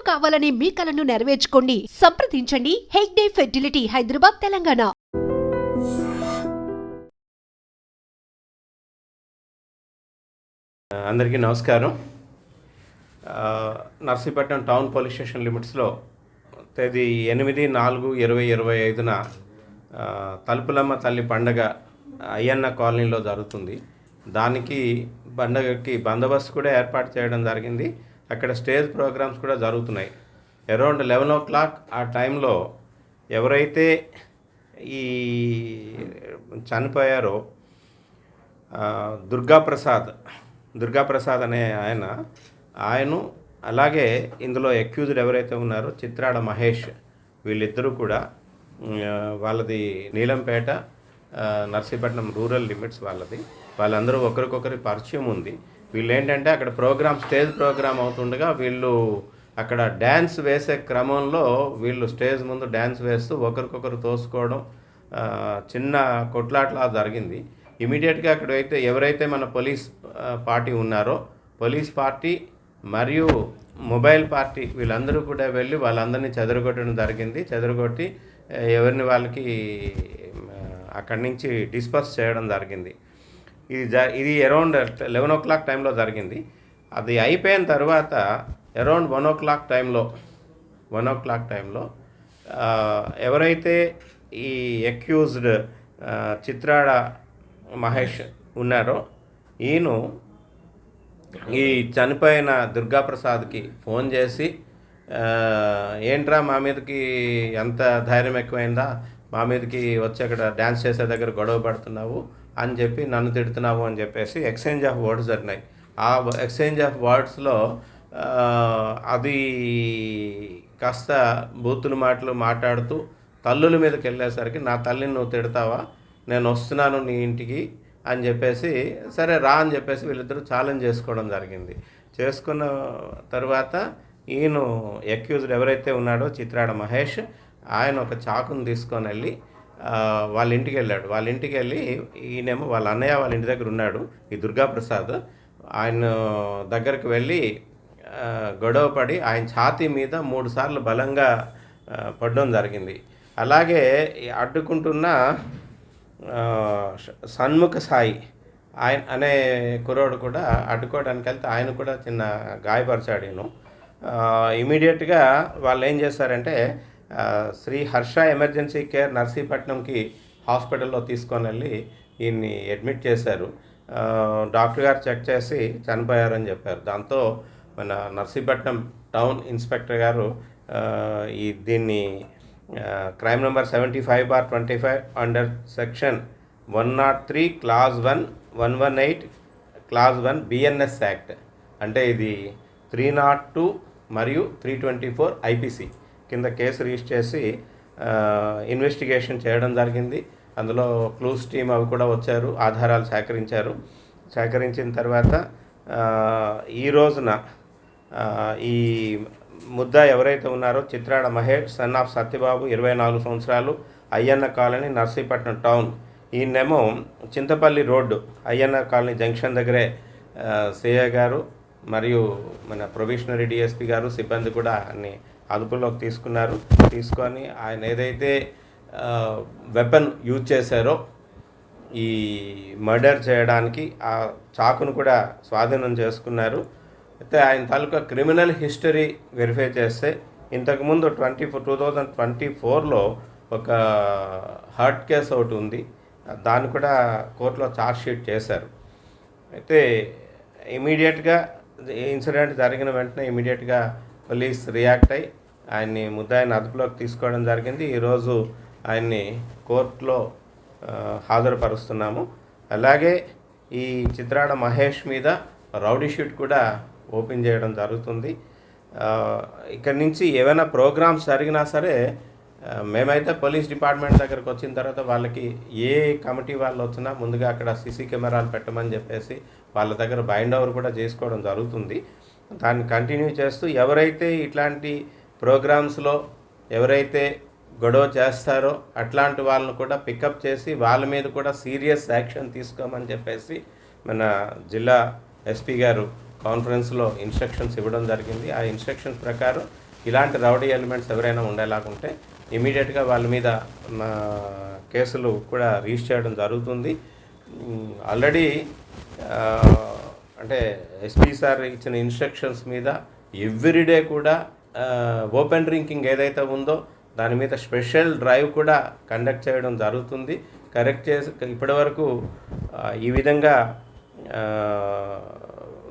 కావాలనే మీ కలను నెరవేర్చుకోండి. సంప్రదించండి హెగ్డే ఫెర్టిలిటీ, హైదరాబాద్, తెలంగాణ. అందరికీ నమస్కారం. నర్సీపట్నం టౌన్ పోలీస్ స్టేషన్ లిమిట్స్లో తేదీ 8/4/2025 తలుపులమ్మ తల్లి పండగ అయ్యన్న కాలనీలో జరుగుతుంది. దానికి పండగకి బందోబస్తు కూడా ఏర్పాటు చేయడం జరిగింది. అక్కడ స్టేజ్ ప్రోగ్రామ్స్ కూడా జరుగుతున్నాయి. అరౌండ్ 11 o'clock ఆ టైంలో ఎవరైతే ఈ చనిపోయారో దుర్గాప్రసాద్ అనే ఆయన అలాగే ఇందులో అక్యూజ్డ్ ఎవరైతే ఉన్నారో చిత్రాడ మహేష్, వీళ్ళిద్దరూ కూడా వాళ్ళది నీలంపేట నర్సీపట్నం రూరల్ లిమిట్స్ వాళ్ళందరూ ఒకరికొకరి పరిచయం ఉంది. వీళ్ళు ఏంటంటే అక్కడ స్టేజ్ ప్రోగ్రామ్ అవుతుండగా వీళ్ళు అక్కడ డ్యాన్స్ వేసే క్రమంలో వీళ్ళు స్టేజ్ ముందు డ్యాన్స్ వేస్తూ ఒకరికొకరు తోసుకోవడం, చిన్న కొట్లాట్లా జరిగింది. ఇమీడియట్గా అక్కడ ఎవరైతే మన పోలీస్ పార్టీ ఉన్నారో పోలీస్ పార్టీ మరియు మొబైల్ పార్టీ వీళ్ళందరూ కూడా వెళ్ళి వాళ్ళందరినీ చెదరగొట్టడం జరిగింది. చెదరగొట్టి ఎవరిని వాళ్ళకి అక్కడి నుంచి డిస్పర్స్ చేయడం జరిగింది. ఇది అరౌండ్ 11 o'clock టైంలో జరిగింది. అది అయిపోయిన తర్వాత అరౌండ్ 1 o'clock టైంలో ఎవరైతే ఈ అక్యూజ్డ్ చిత్రాడ మహేష్ ఉన్నారో ఈయన ఈ చనిపోయిన దుర్గాప్రసాద్కి ఫోన్ చేసి, ఏంట్రా మా మీదకి ఎంత ధైర్యం ఎక్కువైందా, మా మీదకి వచ్చి అక్కడ డ్యాన్స్ చేసే దగ్గర గొడవ పడుతున్నావు అని చెప్పి నన్ను తిడుతున్నావు అని చెప్పేసి ఎక్స్చేంజ్ ఆఫ్ వర్డ్స్ జరిగినాయి. ఆ ఎక్స్చేంజ్ ఆఫ్ వర్డ్స్లో అది కాస్త బూతుల మాటలు మాట్లాడుతూ తల్లుల మీదకి వెళ్ళేసరికి, నా తల్లిని నువ్వు తిడతావా, నేను వస్తున్నాను నీ ఇంటికి అని చెప్పేసి, సరే రా అని చెప్పేసి వీళ్ళిద్దరూ ఛాలెంజ్ చేసుకోవడం జరిగింది. చేసుకున్న తర్వాత ఈయన అక్యూజ్డ్ ఎవరైతే ఉన్నాడో చిత్రాడ మహేష్, ఆయన ఒక చాకును తీసుకొని వెళ్ళి వాళ్ళ ఇంటికి వెళ్ళాడు. వాళ్ళ ఇంటికి వెళ్ళి ఈయనేమో వాళ్ళ అన్నయ్య వాళ్ళ ఇంటి దగ్గర ఉన్నాడు, ఈ దుర్గాప్రసాద్. ఆయన దగ్గరికి వెళ్ళి గొడవ పడి ఆయన ఛాతీ మీద 3 సార్లు బలంగా పడడం జరిగింది. అలాగే అడ్డుకుంటున్న సన్ముఖ సాయి ఆయన అనే కుర్రోడు కూడా అడ్డుకోవడానికి వెళ్తే ఆయన కూడా చిన్న గాయపరిచాడు. నేను ఇమీడియట్గా వాళ్ళు ఏం చేశారంటే శ్రీ హర్ష ఎమర్జెన్సీ కేర్ నర్సీపట్నంకి హాస్పిటల్లో తీసుకొని వెళ్ళి ఈయన్ని అడ్మిట్ చేశారు. డాక్టర్ గారు చెక్ చేసి చనిపోయారని చెప్పారు. దాంతో మన నర్సీపట్నం టౌన్ ఇన్స్పెక్టర్ గారు దీన్ని crime number 75/25 under section 103 Clause 1, 118 Clause 1 BNS act, అంటే ఇది 302 మరియు 324 IPC కింద కేసు రిజిస్టర్ చేసి ఇన్వెస్టిగేషన్ చేయడం జరిగింది. అందులో క్లూస్ టీమ్ అవి కూడా వచ్చారు, ఆధారాలు సేకరించిన తర్వాత ఈ రోజున ఈ ముద్దా ఎవరైతే ఉన్నారో చిత్రాడ మహేష్ సన్ ఆఫ్ సత్యబాబు 24 సంవత్సరాలు, అయ్యన్న కాలనీ నర్సీపట్నం టౌన్. ఈయనేమో Chintapalli road Ayyanna colony junction దగ్గరే సిఐ గారు మరియు మన ప్రొబేషనరీ డిఎస్పీ గారు సిబ్బంది కూడా అన్ని అదుపులోకి తీసుకొని ఆయన ఏదైతే వెపన్ యూజ్ చేశారో ఈ మర్డర్ చేయడానికి ఆ చాకును కూడా స్వాధీనం చేసుకున్నారు. అయితే ఆయన తాలూకా క్రిమినల్ హిస్టరీ వెరిఫై చేస్తే ఇంతకుముందు 2024లో ఒక హర్ట్ కేసు ఒకటి ఉంది, దాన్ని కూడా కోర్టులో ఛార్జ్షీట్ చేశారు. అయితే ఇమీడియట్గా ఇన్సిడెంట్ జరిగిన వెంటనే ఇమీడియట్గా పోలీస్ రియాక్ట్ అయ్యి ఆయన్ని ముద్దాయిని అదుపులోకి తీసుకోవడం జరిగింది. ఈరోజు ఆయన్ని కోర్టులో హాజరుపరుస్తున్నాము. అలాగే ఈ చిత్రాడ మహేష్ మీద రౌడీ షీట్ కూడా ఓపెన్ చేయడం జరుగుతుంది. ఇక్కడి నుంచి ఏమైనా ప్రోగ్రామ్స్ జరిగినా సరే మేమైతే పోలీస్ డిపార్ట్మెంట్ దగ్గరకు వచ్చిన తర్వాత వాళ్ళకి ఏ కమిటీ వాళ్ళు వచ్చినా ముందుగా అక్కడ సీసీ కెమెరాలు పెట్టమని చెప్పేసి వాళ్ళ దగ్గర బైండ్ ఓవర్ కూడా చేసుకోవడం జరుగుతుంది. దాన్ని కంటిన్యూ చేస్తూ ఎవరైతే ఇట్లాంటి ప్రోగ్రామ్స్లో ఎవరైతే గొడవ చేస్తారో అట్లాంటి వాళ్ళను కూడా పికప్ చేసి వాళ్ళ మీద కూడా సీరియస్ యాక్షన్ తీసుకోమని చెప్పేసి మన జిల్లా ఎస్పీ గారు కాన్ఫరెన్స్లో ఇన్స్ట్రక్షన్స్ ఇవ్వడం జరిగింది. ఆ ఇన్స్ట్రక్షన్స్ ప్రకారం ఇలాంటి రౌడీ ఎలిమెంట్స్ ఎవరైనా ఉండేలాగుంటే ఇమీడియట్గా వాళ్ళ మీద కేసులు కూడా రిజిస్టర్ చేయడం జరుగుతుంది. ఆల్రెడీ అంటే ఎస్పీ సార్ ఇచ్చిన ఇన్స్ట్రక్షన్స్ మీద ఎవ్రీడే కూడా ఓపెన్ డ్రింకింగ్ ఏదైతే ఉందో దాని మీద స్పెషల్ డ్రైవ్ కూడా కండక్ట్ చేయడం జరుగుతుంది. కరెక్ట్ చేసి ఇప్పటివరకు ఈ విధంగా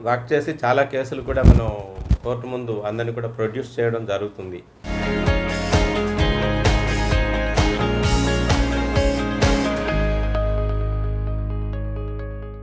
వర్క్ చేసి చాలా కేసులు కూడా మనం కోర్టు ముందు అందరినీ కూడా ప్రొడ్యూస్ చేయడం జరుగుతుంది.